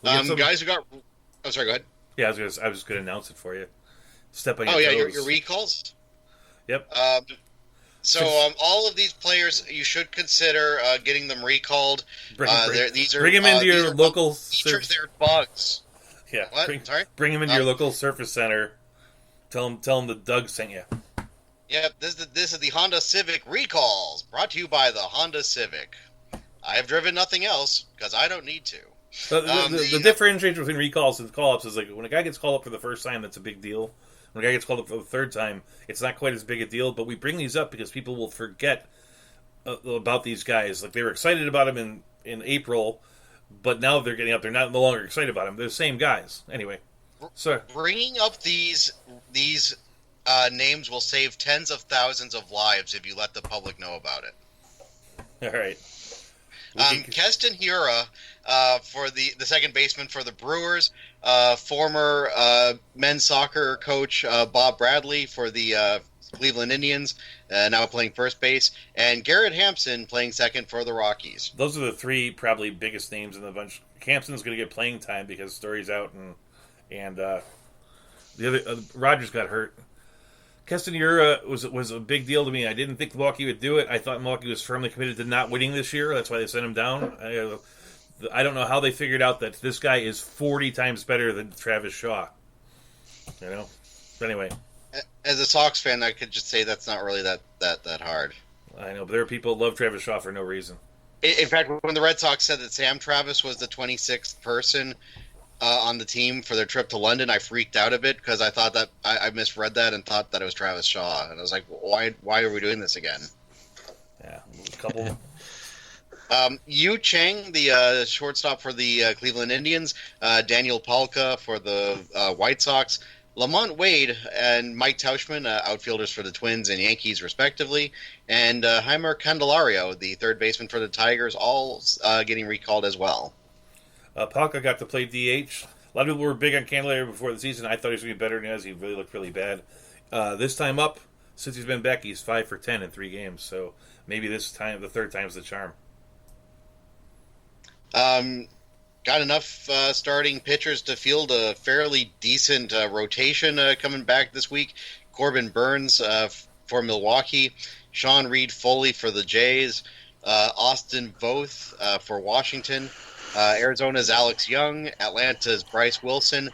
Guys who got. Oh, sorry. Go ahead. Yeah, I was going to announce it for you. Step on your Oh yeah, your toes. recalls. Yep. So Six. all of these players, you should consider getting them recalled. These Bring him into these your are bug local features. surf. They're bugs. Yeah, What? Sorry. bring him into Um, your local service center. Tell him that Doug sent you. yeah, this is the Honda Civic recalls, brought to you by the Honda Civic. I have driven nothing else because I don't need to. The differentiation between recalls and call ups is like when a guy gets called up for the first time, that's a big deal. When a guy gets called up for the third time, it's not quite as big a deal. But we bring these up because people will forget about these guys. Like they were excited about him in April, but now they're getting up. They're no longer excited about him. They're the same guys. Anyway, so Bringing up these names will save tens of thousands of lives if you let the public know about it. all right. Keston Hiura, for the second baseman for the Brewers, former men's soccer coach Bob Bradley for the Cleveland Indians, now playing first base, and Garrett Hampson playing second for the Rockies. Those are the three probably biggest names in the bunch. Hampson's going to get playing time because Story's out, and the other Rogers got hurt. Keston Ura was a big deal to me. I didn't think Milwaukee would do it. I thought Milwaukee was firmly committed to not winning this year. That's why they sent him down. I don't know how they figured out that this guy is 40 times better than Travis Shaw. You know. But anyway, As a Sox fan, I could just say that's not really that hard. I know, but there are people that love Travis Shaw for no reason. In fact, when the Red Sox said that Sam Travis was the 26th person on the team for their trip to London, I freaked out a bit because I thought that I misread that and thought that it was Travis Shaw, and I was like, why are we doing this again? Yeah, a couple. Yu Chang, the shortstop for the Cleveland Indians, Daniel Palka for the White Sox, Lamont Wade and Mike Tauchman, outfielders for the Twins and Yankees respectively, and Heimer Candelario, the third baseman for the Tigers, all getting recalled as well. Palka got to play DH. A lot of people were big on Candelario before the season. I thought he was going to be better than he was. He really looked really bad. This time up, since he's been back, he's 5 for 10 in 3 games. So maybe this time, the third time's the charm. Got enough starting pitchers to field a fairly decent rotation coming back this week. Corbin Burns for Milwaukee, Sean Reed Foley for the Jays, Austin Voth for Washington, Arizona's Alex Young, Atlanta's Bryce Wilson,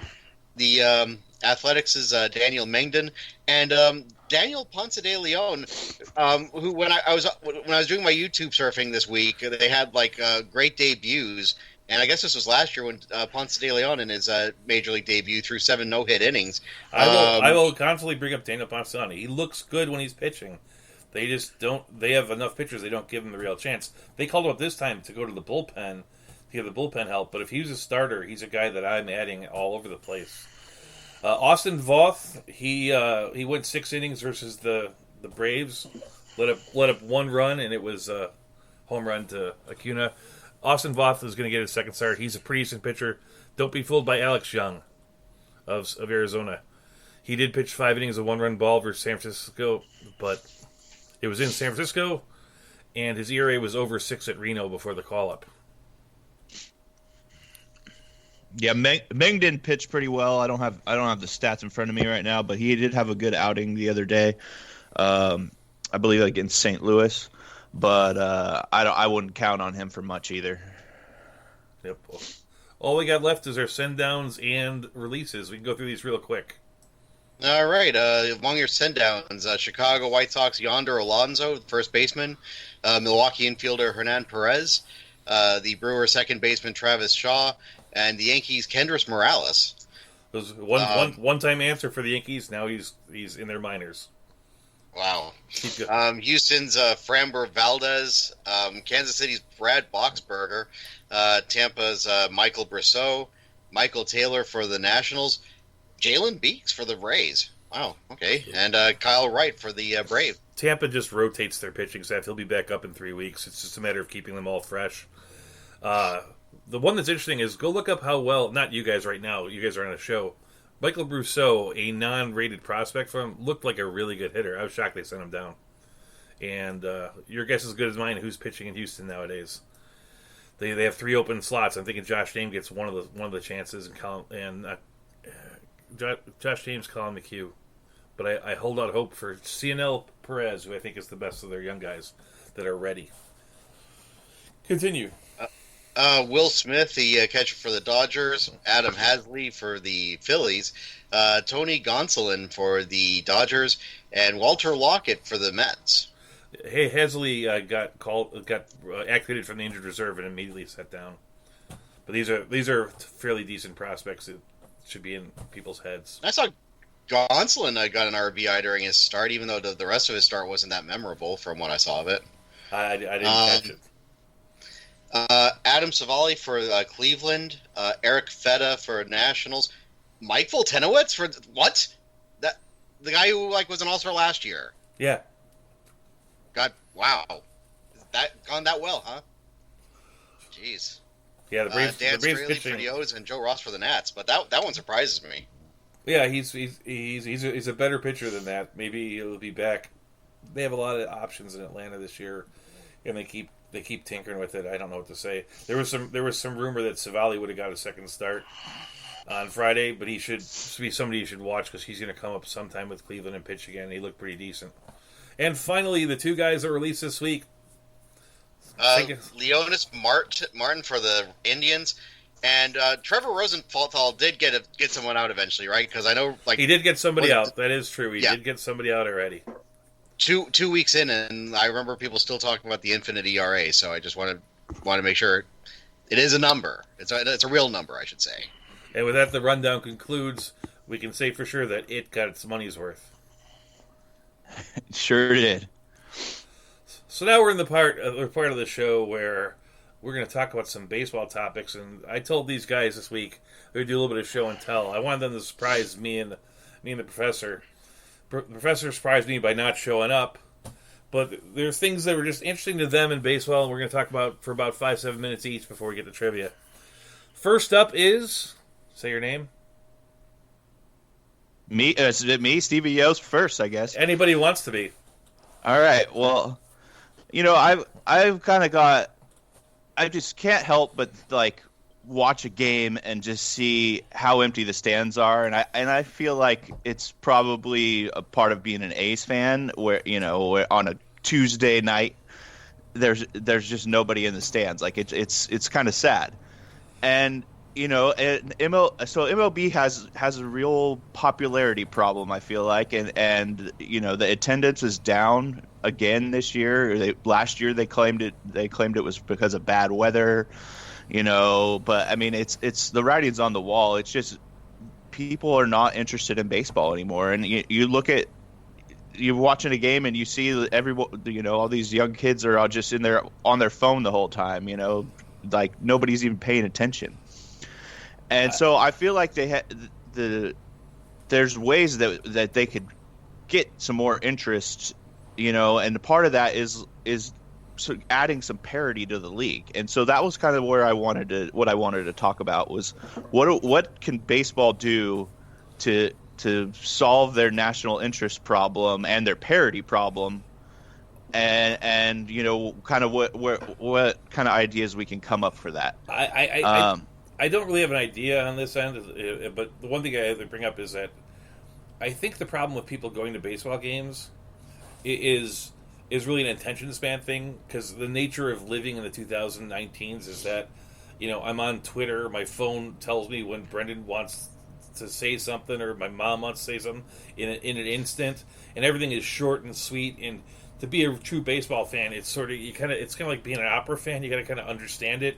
the Athletics' Daniel Mengden, and Daniel Ponce de Leon, who when I was doing my YouTube surfing this week, they had like great debuts. And I guess this was last year when Ponce de Leon in his major league debut threw 7 no-hit innings. I will constantly bring up Daniel Ponce de Leon. He looks good when he's pitching. They just don't. They have enough pitchers. They don't give him the real chance. They called him up this time to go to the bullpen to get the bullpen help. But if he was a starter, he's a guy that I'm adding all over the place. Austin Voth, he went 6 innings versus the Braves. Let up 1 run, and it was a home run to Acuna. Austin Voth is going to get his second start. He's a pretty decent pitcher. Don't be fooled by Alex Young of Arizona. He did pitch 5 innings of 1-run ball versus San Francisco, but it was in San Francisco, and his ERA was over 6 at Reno before the call-up. Yeah, Meng didn't pitch pretty well. I don't have the stats in front of me right now, but he did have a good outing the other day. I believe against St. Louis. But I wouldn't count on him for much either. Yep. All we got left is our send-downs and releases. We can go through these real quick. All right. Among your send-downs, Chicago White Sox Yonder Alonso, first baseman, Milwaukee infielder Hernan Perez, the Brewers second baseman Travis Shaw, and the Yankees Kendrys Morales. It was one-time answer for the Yankees. Now he's in their minors. Wow. Houston's Framber Valdez, Kansas City's Brad Boxberger, Tampa's Michael Brissot, Michael Taylor for the Nationals, Jalen Beeks for the Rays. Wow, okay. And Kyle Wright for the Braves. Tampa just rotates their pitching staff. He'll be back up in 3 weeks. It's just a matter of keeping them all fresh. The one that's interesting is go look up how well, not you guys right now, you guys are on a show, Michael Brissot, a non-rated prospect for him, looked like a really good hitter. I was shocked they sent him down. And your guess is as good as mine who's pitching in Houston nowadays. They have 3 open slots. I'm thinking Josh James gets one of the chances, and Josh James, Colin McHugh. But I hold out hope for Cionel Perez, who I think is the best of their young guys that are ready. Continue. Will Smith, the catcher for the Dodgers, Adam Hasley for the Phillies, Tony Gonsolin for the Dodgers, and Walter Lockett for the Mets. Hey, Hasley got activated from the injured reserve and immediately set down. But these are fairly decent prospects that should be in people's heads. I saw Gonsolin got an RBI during his start, even though the rest of his start wasn't that memorable from what I saw of it. I didn't catch it. Adam Savali for Cleveland, Eric Feta for Nationals, Mike Voltenowitz for what? That the guy who was an All-Star last year. Yeah. God, wow, that gone that well, huh? Jeez. Yeah, the Braves. Dan the Braves Straley pitching for the O's and Joe Ross for the Nats, but that one surprises me. Yeah, he's a better pitcher than that. Maybe he'll be back. They have a lot of options in Atlanta this year, and they keep tinkering with it. I don't know what to say. There was some rumor that Savali would have got a second start on Friday, but he should be somebody you should watch because he's going to come up sometime with Cleveland and pitch again. He looked pretty decent. And finally, the 2 guys that released this week. Leonis Martin for the Indians, and Trevor Rosenthal did get someone out eventually, right? Because I know he did get somebody out. That is true. He did get somebody out already. 2 weeks in, and I remember people still talking about the infinite ERA. So I just want to make sure it is a number. It's a real number, I should say. And with that, the rundown concludes. We can say for sure that it got its money's worth. Sure did. So now we're in the part of the show where we're going to talk about some baseball topics. And I told these guys this week we're going to do a little bit of show and tell. I wanted them to surprise me and the professor. The professor surprised me by not showing up. But there's things that were just interesting to them in baseball, and we're going to talk about for about 5-7 minutes each before we get to trivia. First up is, say your name. Me, Stevie Yost first, I guess. Anybody who wants to be. All right. Well, I've kind of got. I just can't help but watch a game and just see how empty the stands are, and I feel like it's probably a part of being an A's fan, where where on a Tuesday night there's just nobody in the stands. It's kind of sad, and. MLB has a real popularity problem, I feel like, and the attendance is down again this year. Last year they claimed it was because of bad weather, but I mean it's the writing's on the wall. It's just people are not interested in baseball anymore, and you're watching a game and you see all these young kids are all just on their phone the whole time, nobody's even paying attention. And so I feel like there's ways that they could get some more interest, and part of that is adding some parity to the league. And so that was kind of what I wanted to talk about was what can baseball do to solve their national interest problem and their parity problem, and kind of what kind of ideas we can come up for that. I don't really have an idea on this end, but the one thing I have to bring up is that I think the problem with people going to baseball games is really an attention span thing, because the nature of living in the 2019s is that, I'm on Twitter, my phone tells me when Brendan wants to say something or my mom wants to say something in an instant, and everything is short and sweet. And to be a true baseball fan, it's kind of like being an opera fan. You got to kind of understand it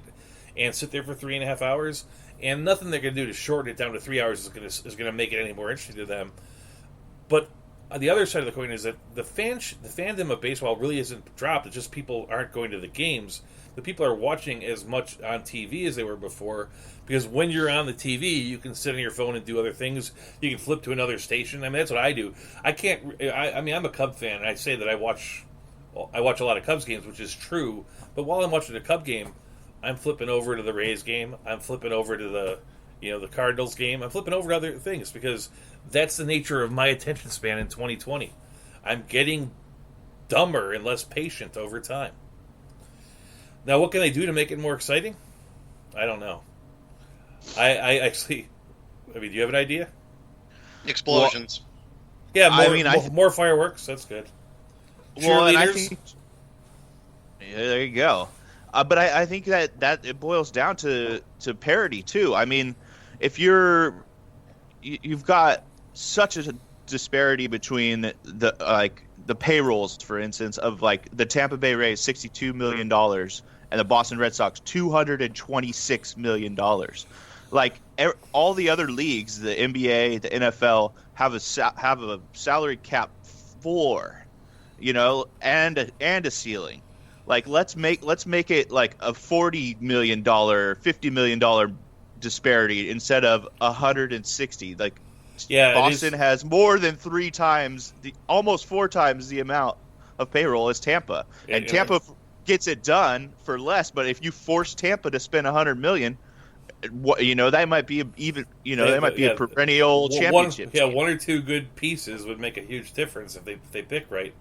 and sit there for 3.5 hours, and nothing they're going to do to shorten it down to 3 hours is going to make it any more interesting to them. But on the other side of the coin is that the fandom of baseball really isn't dropped. It's just people aren't going to the games. The people are watching as much on TV as they were before, because when you're on the TV, you can sit on your phone and do other things. You can flip to another station. I mean, that's what I do. I'm a Cub fan, and I say that I watch a lot of Cubs games, which is true. But while I'm watching a Cub game, I'm flipping over to the Rays game. I'm flipping over to the Cardinals game. I'm flipping over to other things, because that's the nature of my attention span in 2020. I'm getting dumber and less patient over time. Now, what can they do to make it more exciting? I don't know. I actually, do you have an idea? Explosions. More fireworks. That's good. Well, and I Cheerleaders. think there you go. But I think that it boils down to parity too. I mean, if you've got such a disparity between the payrolls, for instance, of like the Tampa Bay Rays $62 million and the Boston Red Sox $226 million. Like all the other leagues, the NBA, the NFL have a salary cap floor, and a ceiling. Like let's make it like a $40 million, $50 million disparity instead of 160. Like Boston has more than almost 4 times the amount of payroll as Tampa, and Tampa gets it done for less. But if you force Tampa to spend $100 million, that might be a perennial championship. One or two good pieces would make a huge difference if they pick right.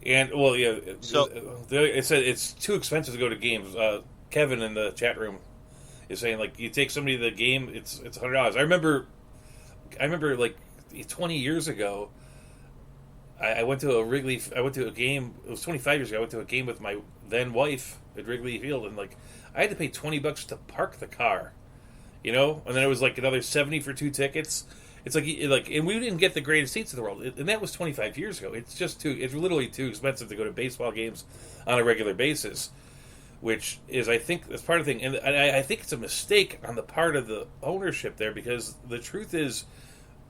And so it said it's too expensive to go to games. Kevin in the chat room is saying like you take somebody to the game, it's $100. I remember like 20 years ago, I went to a game. It was 25 years ago. I went to a game with my then wife at Wrigley Field, and like I had to pay $20 to park the car, and then it was like another $70 for 2 tickets. It's like, and we didn't get the greatest seats in the world, and that was 25 years ago. It's literally too expensive to go to baseball games on a regular basis, which is, I think, that's part of the thing, and I think it's a mistake on the part of the ownership there, because the truth is,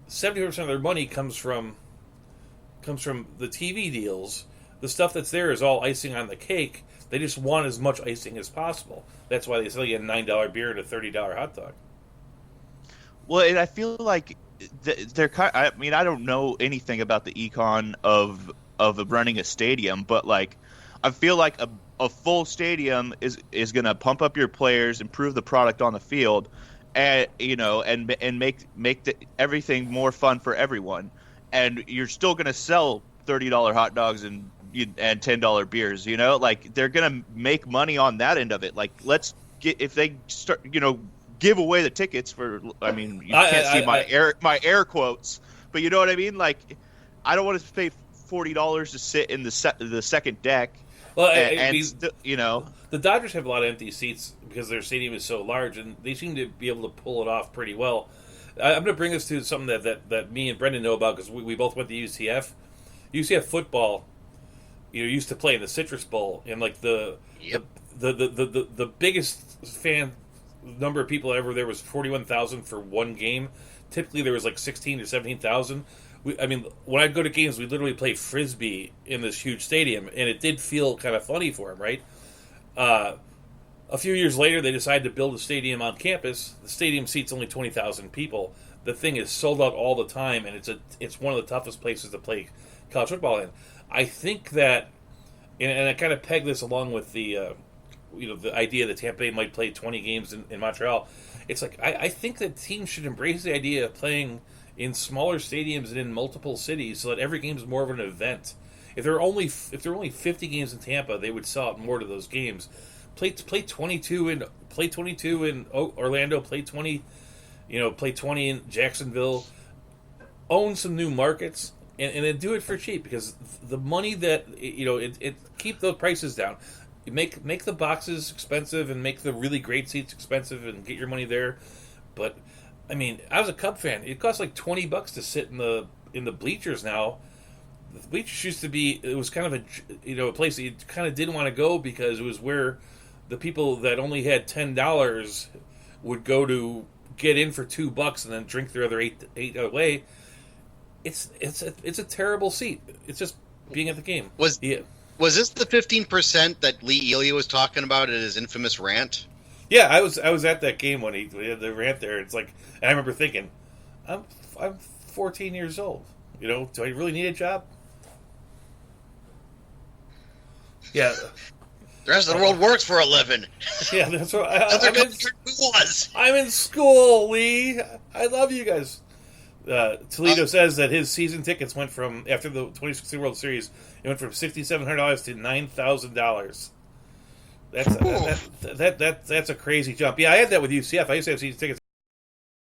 70% of their money comes from the TV deals. The stuff that's there is all icing on the cake. They just want as much icing as possible. That's why they sell you a $9 beer and a $30 hot dog. Well, and I feel like they're kind. I mean, I don't know anything about the econ of running a stadium, but like, I feel like a full stadium is going to pump up your players, improve the product on the field, and and make everything more fun for everyone. And you're still going to sell $30 hot dogs and $10 beers. Like they're going to make money on that end of it. Like if they start give away the tickets for. I mean, you can't see my air quotes, but you know what I mean. Like I don't want to pay $40 to sit in the second deck. Well, the Dodgers have a lot of empty seats because their stadium is so large, and they seem to be able to pull it off pretty well. I'm going to bring this to something that me and Brendan know about, because we both went to UCF. UCF football, used to play in the Citrus Bowl, and like the biggest fan number of people ever there was 41,000 for one game. Typically there was like 16 to 17,000. When I'd go to games, we literally play Frisbee in this huge stadium, and it did feel kind of funny for them, right? A few years later, they decided to build a stadium on campus. The stadium seats only 20,000 people. The thing is sold out all the time, and it's one of the toughest places to play college football in. I think that, and I kind of peg this along with the idea that Tampa Bay might play 20 games in Montreal. It's like I think that teams should embrace the idea of playing in smaller stadiums and in multiple cities, so that every game is more of an event. If there were only 50 games in Tampa, they would sell out more to those games. Play 22 in Orlando. Play 20 in Jacksonville. Own some new markets and then do it for cheap, because the money that it keep those prices down. You make the boxes expensive and make the really great seats expensive and get your money there. But I mean, I was a Cub fan. It costs like $20 to sit in the bleachers now. The bleachers used to be, it was kind of a place that you kind of didn't want to go, because it was where the people that only had $10 would go to get in for $2 and then drink their other eight away. It's a terrible seat. It's just being at the game. Was this the 15% that Lee Elia was talking about in his infamous rant? Yeah, I was at that game when he had the rant there. It's like, and I remember thinking, I'm 14 years old. Do I really need a job? Yeah. The rest of the world works for a living. Yeah, that's what I'm in school, Lee. I love you guys. Toledo says that his season tickets went from, after the 2016 World Series, it went from $6,700 to $9,000. That's a crazy jump. Yeah, I had that with UCF. I used to have season tickets